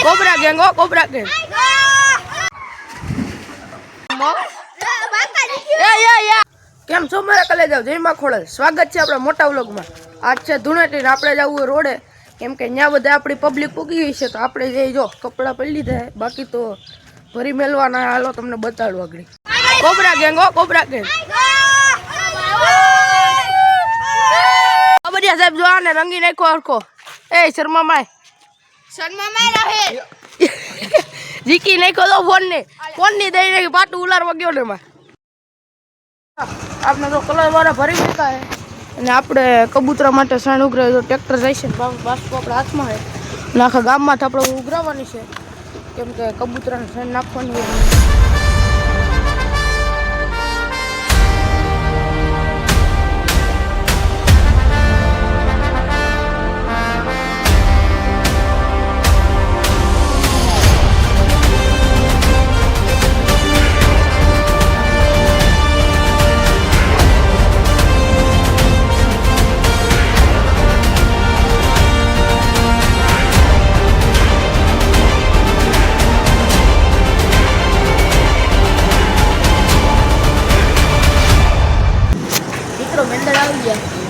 cobra gang cobra gang કેમ છો મારા કલેજા જય માં ખોડલ સ્વાગત છે આપણા મોટા વ્લોગમાં આજ છે ધૂળેટી ને આપણે જવું રોડે કેમ કે ત્યાં બધા આપણી પબ્લિક પૂગી ગઈ છે તો આપણે જઈ જો કપડા પડી લીધા બાકી તો ભરી મેલવાના હાલો તમને બતાડું આગળ કોબરા ગેંગ કોબરા ગેંગ અબડિયા સાહેબ જો આને રંગી નાખો હરખો એ શર્મા માય રહે જીકી નાખો તો ફોન ની દઈ નાખી પાટું ઉલારવા ગયો ને એમાં આપણે તો કલર વાળા ભરી દેતા હે અને આપણે કબૂતરા માટે સાણ ઉઘરાય તો ટ્રેક્ટર જાય છે બાસ્કો આપણા હાથમાં છે અને આખા ગામમાંથી આપણે ઉઘરાવવાની છે કેમ કે કબૂતરાને સાણ નાખવાની હોય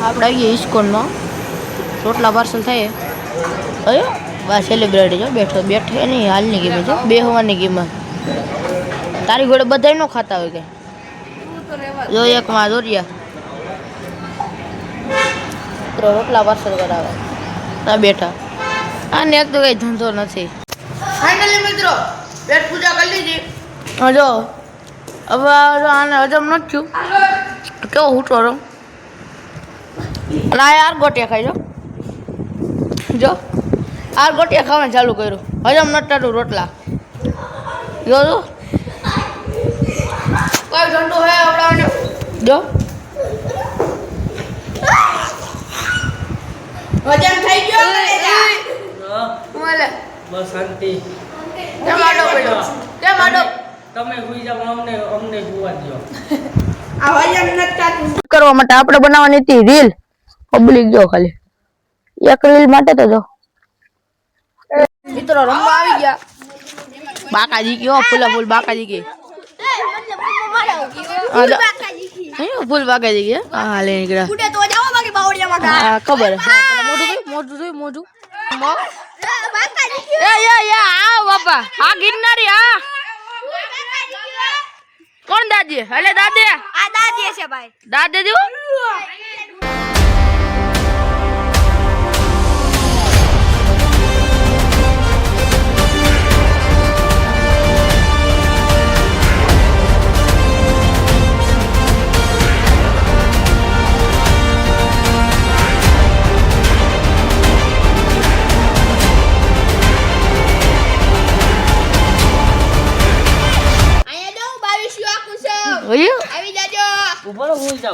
આપણે આવીએ ઇસ્કોનમાં રોટલા પાર્સલ થાય અયો બા સેલિબ્રિટી જો બેઠે નહીં હાલની કિંમત છે બેહવાની કિંમત તારી ઘોડે બધા ન ખાતા હોય કે જો એકમાં દોરિયા રોટલા પાર્સલ કરાવે ત્યાં બેઠા આને એક તો કંઈ ધંધો નથી ફાઇનલી મિત્રો પેટ પૂજા કરી લીધી જો હવે આને હજમ નથી થયું કેવો હૂટો રહો અને આ યાર ગોટિયા ખાઈ જો આ ગોટિયા ખાવાનું ચાલુ કર્યું હજમ નટાડું રોટલા જો જો કઈ ઠંડુ હે આપણાને જો હજમ થઈ ગયો બોલે બસ શાંતિ કેમ આડો પડ્યો કેમ આડો તમે સુઈ જાવ અમને સુવા દો આ હજમ નટાડું કરવા માટે આપણે બનાવવાની હતી રીલ પબ્લિક જો ખાલી એક રીલ માટે તો જો મિત્રો રમવા આવી ગયા બાકાજી કયો ફૂલ બાકાજી કે ફૂલ બાકાજી કે હા લે નીકળ્યા ફૂટે તો જાઓ બાકી બાવડિયામાં હા ખબર મોઢું બાકાજી એ આ બાપા આ ગિરનારી આ કોણ દાદી હલે દાદે આ દાદી છે ભાઈ દાદે જો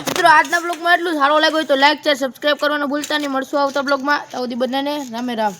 મિત્રો આજના બ્લોગમાં એટલું સારો લાગ્યો હોય તો લાઈક શેર સબસ્ક્રાઇબ કરવાનું ભૂલતા નહીં મળશું આવતા બ્લોગમાં ત્યાં સુધી બધાને રામે રામ